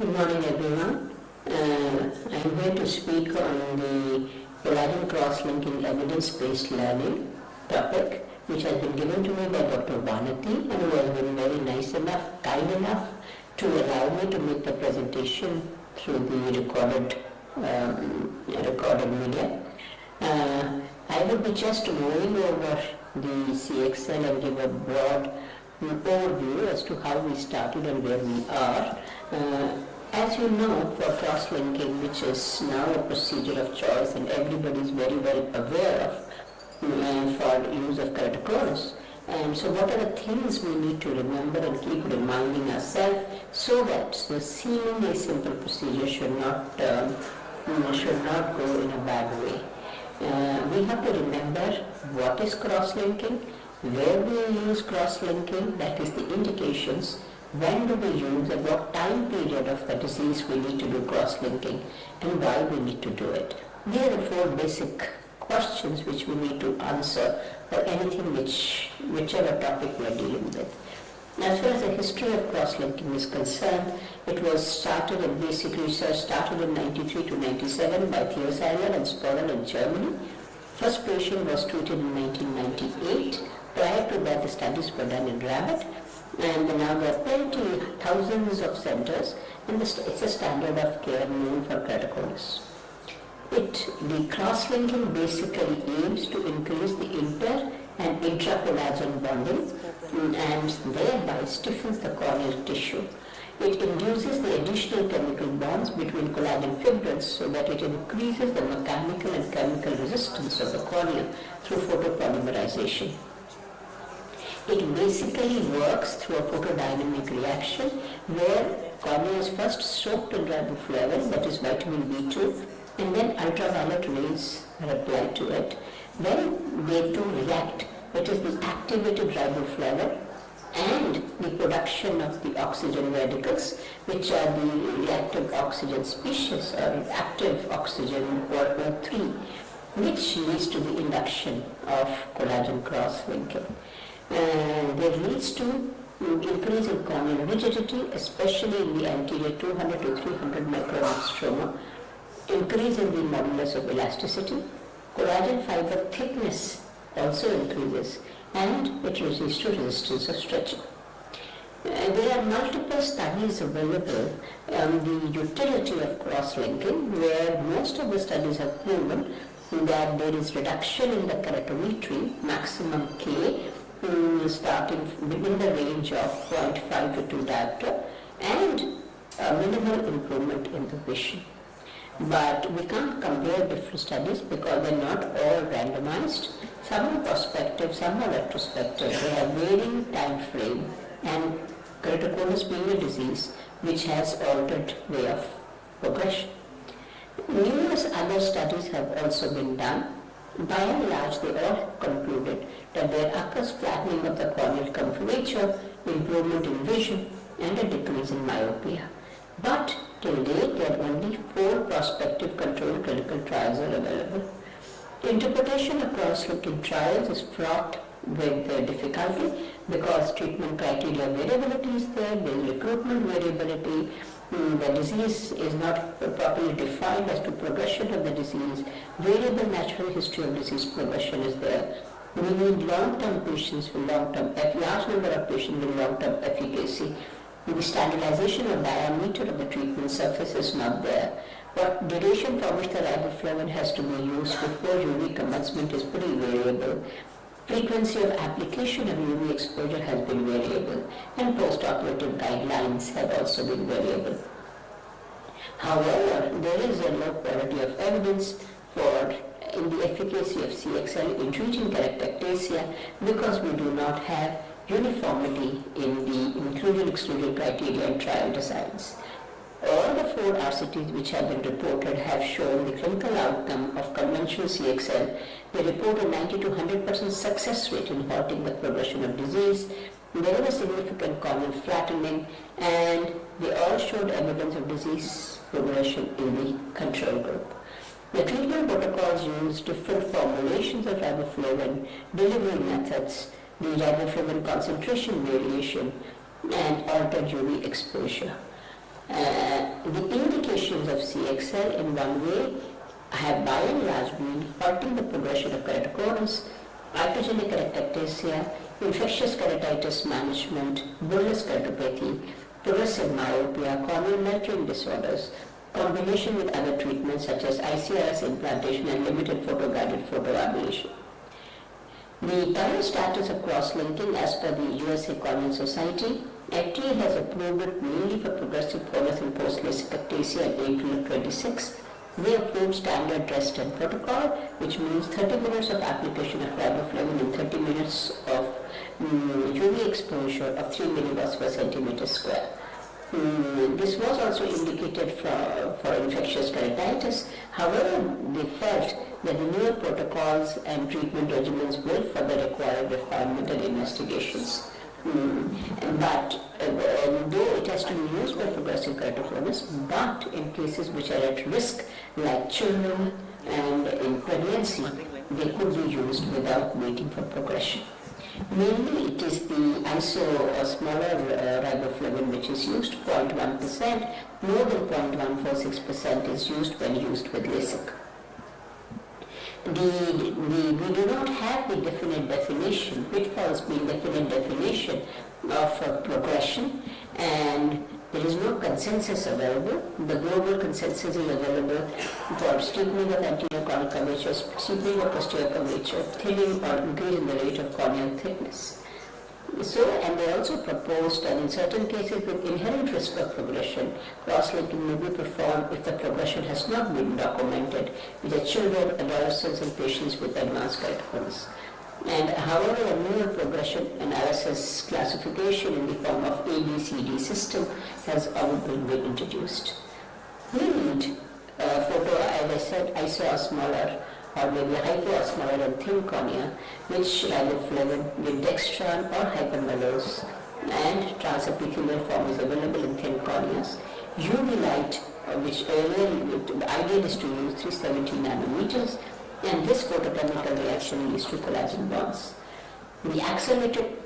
Good morning, everyone. I'm here to speak on the Collagen Crosslinking Evidence-Based Learning topic, which has been given to me by Dr. Vanati, and who has been very nice enough, kind enough to allow me to make the presentation through the recorded media. I will be just going over the CXL and give a broad overview as to how we started and where we are. As you know, for cross-linking, which is now a procedure of choice and everybody is very well aware of for use of keratoconus. And so what are the things we need to remember and keep reminding ourselves so that the seemingly simple procedure should not go in a bad way. We have to remember what is cross-linking, where we use cross-linking, that is the indications, when do we use and what time period of the disease we need to do cross-linking and why we need to do it. These are the four basic questions which we need to answer for anything whichever topic we are dealing with. As far as the history of cross-linking is concerned, it was started in basic research started in 93 to 97 by Thiel and Sporer in Germany. First patient was treated in 1998. Prior to that, the studies were done in rabbit, and now there are thousands of centers, and it's a standard of care known for keratoconus. The cross-linking basically aims to increase the inter- and intracollagen bonding and thereby stiffens the corneal tissue. It induces the additional chemical bonds between collagen fibrils so that it increases the mechanical and chemical resistance of the cornea through photopolymerization. It basically works through a photodynamic reaction where cornea is first soaked in riboflavin, that is vitamin B2, and then ultraviolet rays are applied to it. When they do react, it is the activated riboflavin and the production of the oxygen radicals, which are the reactive oxygen species or active oxygen or O3, which leads to the induction of collagen cross-linking. That leads to increase in corneal rigidity, especially in the anterior 200 to 300 micron of stroma, increase in the modulus of elasticity, collagen fiber thickness also increases, and it leads to resistance of stretching. There are multiple studies available on the utility of cross-linking, where most of the studies have proven that there is reduction in the keratometry, maximum K, starting within the range of 0.5 to 2 diopter, and a minimal improvement in the vision. But we can't compare different studies because they're not all randomized. Some are prospective, some are retrospective. They have varying time frame, and keratoconus being a disease which has altered way of progression. Numerous other studies have also been done. By and large, they all have concluded that there occurs flattening of the corneal curvature, improvement in vision, and a decrease in myopia. But till date, there are only 4 prospective controlled clinical trials are available. Interpretation of cross-linking trials is fraught with difficulty because treatment criteria variability is there is recruitment variability, the disease is not properly defined as to progression of the disease, variable natural history of disease progression is there. We need long-term patients with large number of patients with long-term efficacy. The standardization of diameter of the treatment surface is not there. What duration for which the riboflavin has to be used before UV commencement is pretty variable. Frequency of application of UV exposure has been variable, and post-operative guidelines have also been variable. However, there is a low quality of evidence in the efficacy of CXL in treating keratoconus because we do not have uniformity in the inclusion-exclusion criteria and trial designs. All the 4 RCTs which have been reported have shown the clinical outcome of conventional CXL. They report a 90 to 100% success rate in halting the progression of disease. There is a significant corneal flattening, and they all showed evidence of disease progression in the control group. The treatment protocols use different formulations of riboflavin, delivery methods, the riboflavin concentration variation, and altered UV exposure. The indications of CXL in one way have by and large been halting the progression of keratoconus, iatrogenic keratocysia, infectious keratitis management, bullous keratopathy, progressive myopia, corneal melting disorders, combination with other treatments such as ICRS implantation and limited photoguided photoablation. The current status of cross-linking as per the USA Corneal Society, FDA has approved it mainly for progressive corneal and post-LASIK ectasia in April of 26. They approved standard rest and protocol, which means 30 minutes of application of riboflavin and 30 minutes of UV exposure of 3 milliwatts per centimeter square. This was also indicated for infectious keratitis. However, they felt that the newer protocols and treatment regimens will further require refinement and investigations. But though it has to be used for progressive keratoconus, but in cases which are at risk, like children and in pregnancy, they could be used without waiting for progression. Mainly it is the ISO smaller riboflavin which is used, 0.1%, more than 0.146% is used when used with LASIK. We do not have the definite definition, pitfalls being definite definition of progression, and there is no consensus available. The global consensus is available for steepening of anterior corneal curvature, steepening of posterior curvature, thinning or increase in the rate of corneal thickness. So, and they also proposed that in certain cases with inherent risk of progression, cross-linking may be performed if the progression has not been documented with the children, adolescents, and patients with advanced keratoconus. And however, a newer progression analysis classification in the form of ABCD system has already been introduced. We need photo, as I said, isosmolar or maybe hypoosmolar and thin cornea, which riboflavin with dextran or hypermalose and transepithelial form is available in thin corneas. UV light, which earlier the ideal is to use 370 nanometers, and this photochemical reaction leads to collagen bonds. The accelerated